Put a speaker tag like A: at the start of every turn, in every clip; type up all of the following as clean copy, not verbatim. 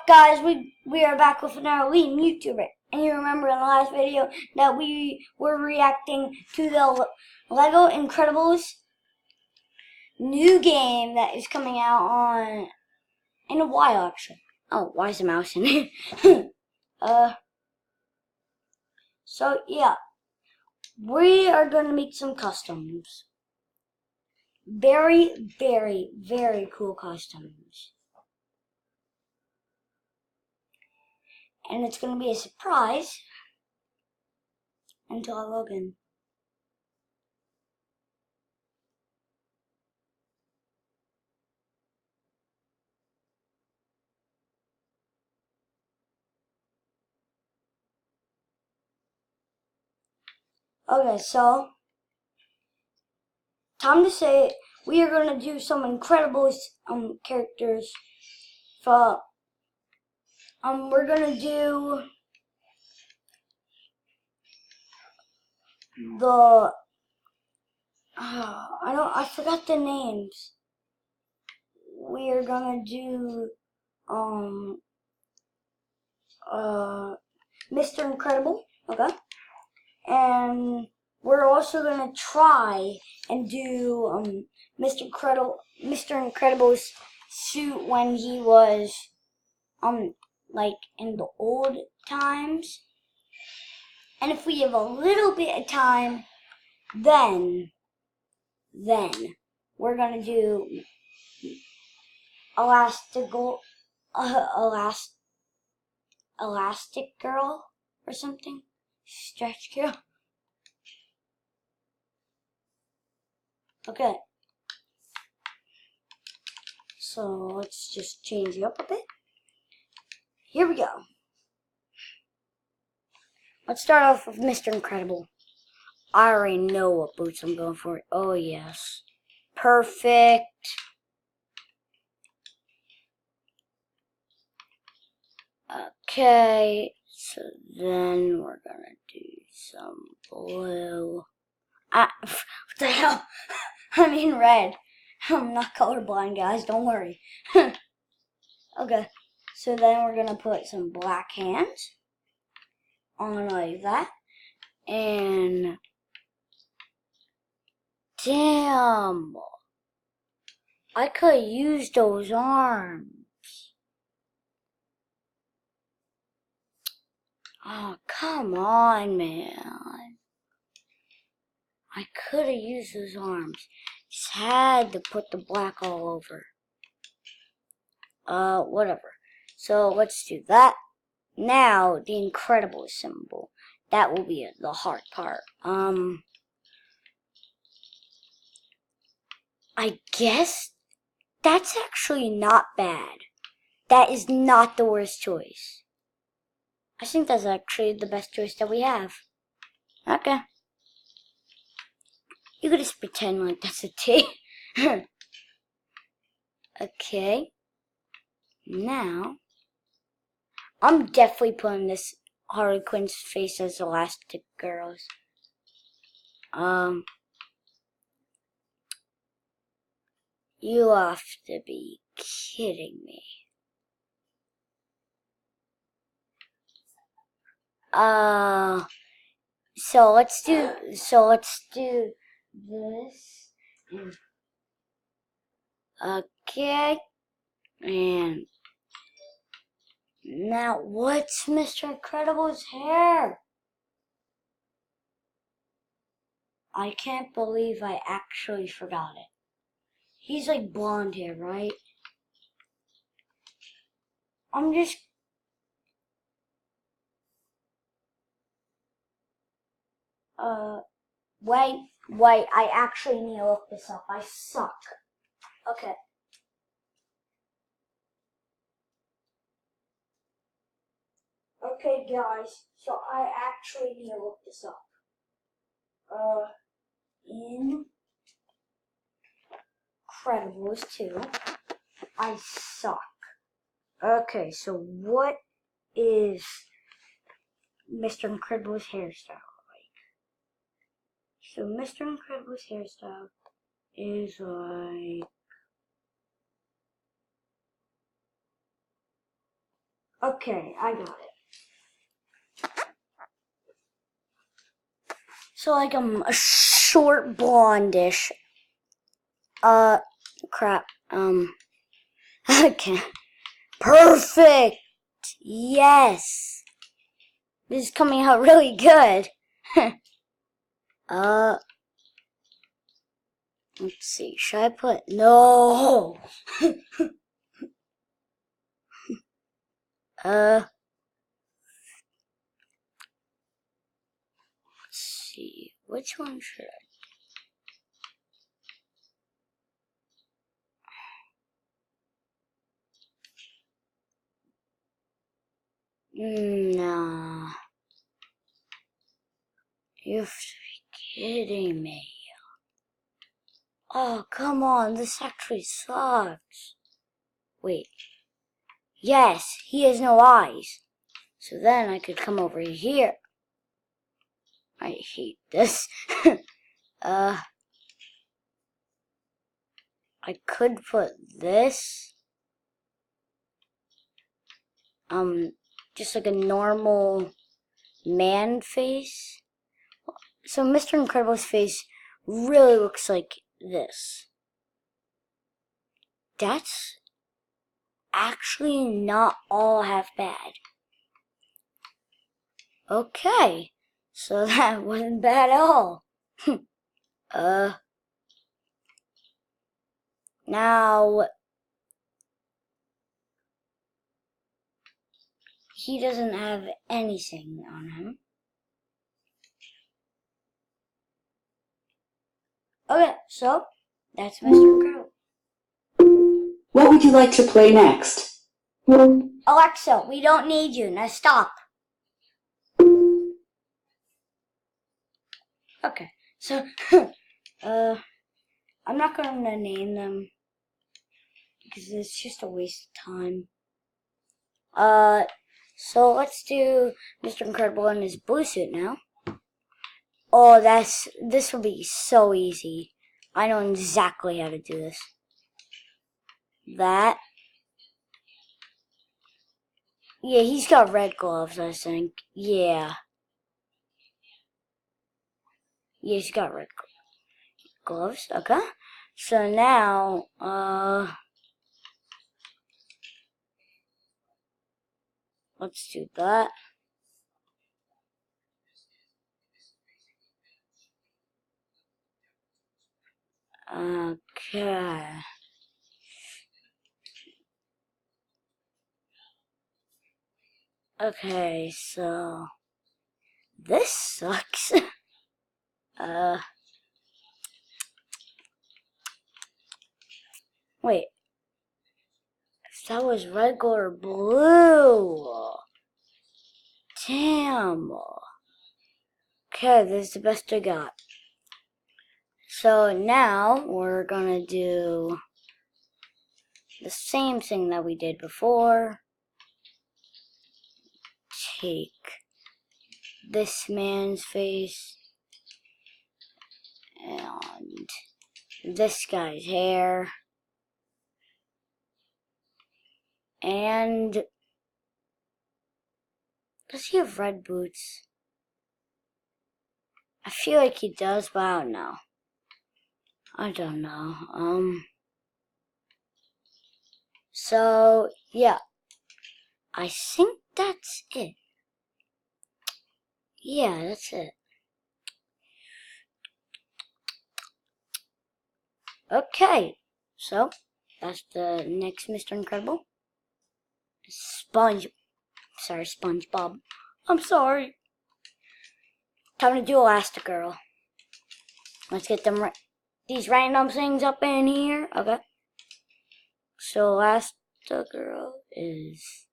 A: up, guys? We are back with another Liam YouTuber, and you remember in the last video that we were reacting to the Lego Incredibles new game that is coming out on in a while, actually. Oh, why is the mouse in there? So yeah, we are going to make some customs. Very, very, very cool customs. And it's going to be a surprise until I log in. Okay, so time to say we are going to do some Incredibles characters. For we're going to do the I forgot the names. We are going to do Mr. Incredible, okay? And we're also going to try and do Mr. Incredible's suit when he was like in the old times. And if we have a little bit of time, then we're gonna do Elastic Girl or something. Stretch Girl. Okay. So let's just change it up a bit. Here we go. Let's start off with Mr. Incredible. I already know what boots I'm going for. Oh yes. Perfect. Okay, so then we're gonna do some blue. What the hell? I mean red. I'm not colorblind, guys, don't worry. Okay, so then we're gonna put some black hands on like that. And damn, I could use those arms. Oh, come on, man. I could have used those arms. Just had to put the black all over. Whatever. So let's do that. Now, the Incredible symbol. That will be the hard part. I guess that's actually not bad. That is not the worst choice. I think that's actually the best choice that we have. Okay. You could just pretend like that's a T. Okay. Now, I'm definitely putting this Harley Quinn's face as Elastic Girl's. You have to be kidding me. So let's do this. Okay. And now what's Mr. Incredible's hair? I can't believe I actually forgot it. He's like blonde hair, right? I'm just... wait, I actually need to look this up. I suck. Okay. Okay, guys, so I actually need to look this up. Incredibles 2. I suck. Okay, so what is Mr. Incredible's hairstyle like? So Mr. Incredible's hairstyle is like... Okay, I got it. So like a short blondish. Crap. Okay. Perfect. Yes. This is coming out really good. Let's see. Should I put no? Let's see. Which one should I? Nah. You have to be kidding me. Oh, come on. This actually sucks. Wait. Yes, he has no eyes. So then I could come over here. I hate this. I could put this. Just like a normal man face. So Mr. Incredible's face really looks like this. That's actually not all half bad. Okay, so that wasn't bad at all. Now, he doesn't have anything on him. Okay, so that's Mr. Incredible.
B: What would you like to play next?
A: Alexa, we don't need you. Now stop. Okay, so, I'm not going to name them because it's just a waste of time. So let's do Mr. Incredible in his blue suit now. Oh, this will be so easy. I know exactly how to do this. That. Yeah, he's got red gloves, I think. Yeah. Yeah, he's got red gloves. Okay. So now, let's do that. Okay. Okay, so this sucks. Wait. If that was regular blue. Damn. Okay, this is the best I got. So now we're gonna do the same thing that we did before. Take this man's face and this guy's hair and does he have red boots? I feel like he does, but I don't know. I don't know. So yeah, I think that's it. Yeah, that's it. Okay, so that's the next Mr. Incredible. SpongeBob. I'm sorry. Time to do Elastigirl. Let's get these random things up in here. Okay. So Elastigirl is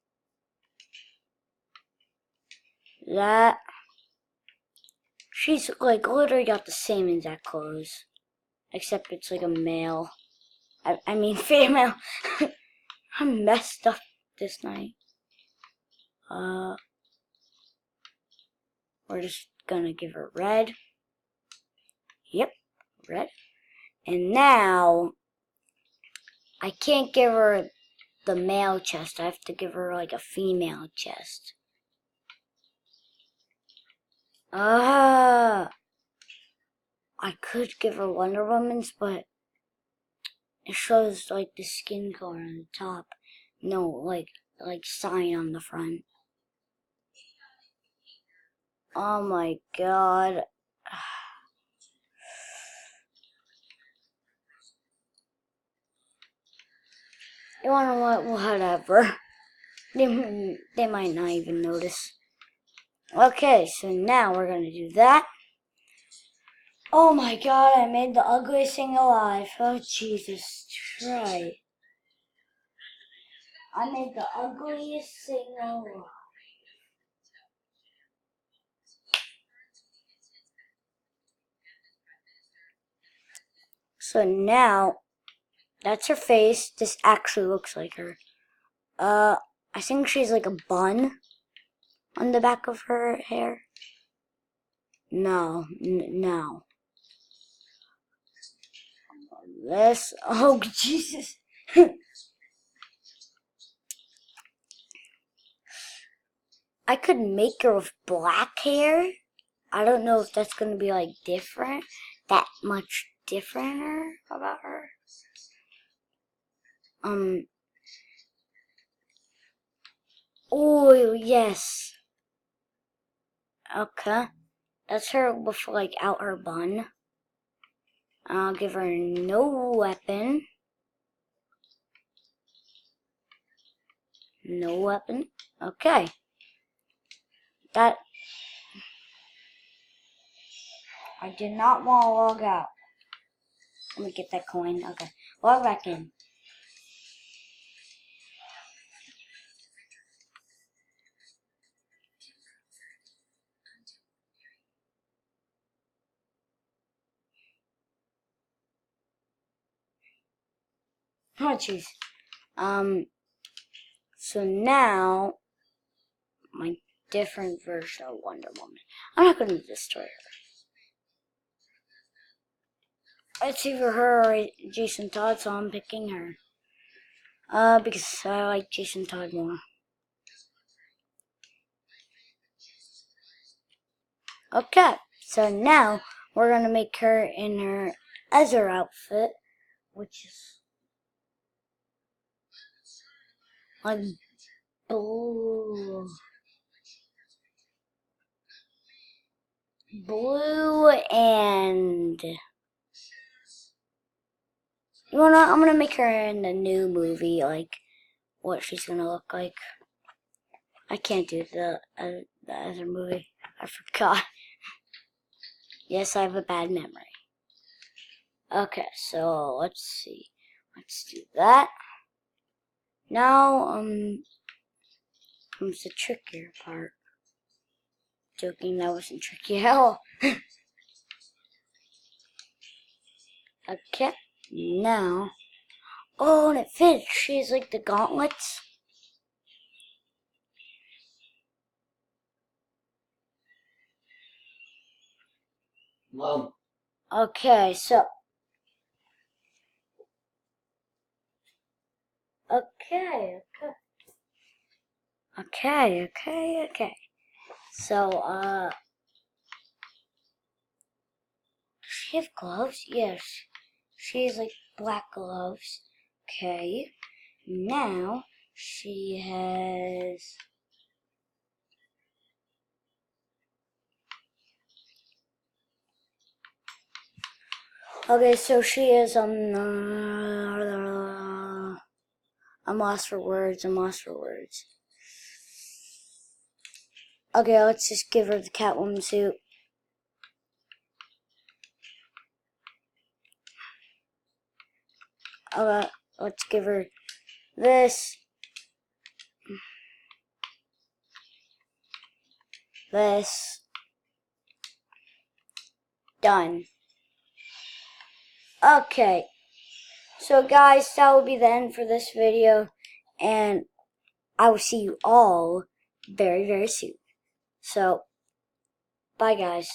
A: that. She's like literally got the same exact clothes, except it's like a male. I mean female. I'm messed up this night. We're just gonna give her red. Yep, red. And now I can't give her the male chest. I have to give her like a female chest. I could give her Wonder Woman's, but it shows like the skin color on the top. No, like sign on the front. Oh my god. You wanna what? Whatever. They might not even notice. Okay, so now we're gonna do that. Oh my god, I made the ugliest thing alive. Oh Jesus, try. I made the ugliest thing alive. So now, that's her face. This actually looks like her. I think she's like a bun on the back of her hair. No, no. This, oh Jesus. I could make her with black hair. I don't know if that's gonna be like different, that much differenter about her. Oh yes. Okay, that's her with like out her bun. I'll give her no weapon. No weapon. Okay. That. I did not want to log out. Let me get that coin. Okay. Log back in. Oh jeez. So now my different version of Wonder Woman. I'm not gonna destroy her. It's either her or Jason Todd, so I'm picking her. Because I like Jason Todd more. Okay, so now we're gonna make her in her Ezra outfit, which is like blue and you know what? I'm gonna make her in the new movie, like what she's gonna look like. I can't do the other movie. I forgot. Yes, I have a bad memory. Okay, so let's see. Let's do that. Now, comes the trickier part. Joking, that wasn't tricky at all. Okay, now. Oh, and it fits. She has like the gauntlets.
C: Mom.
A: Okay, so. Okay. So, does she have gloves? Yes. She has like black gloves. Okay. Now, she has. Okay, so she is, I'm lost for words. Okay, let's just give her the Catwoman suit. Let's give her this. This. Done. Okay. So guys, that will be the end for this video. And I will see you all very, very soon. So, bye guys.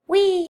A: Whee!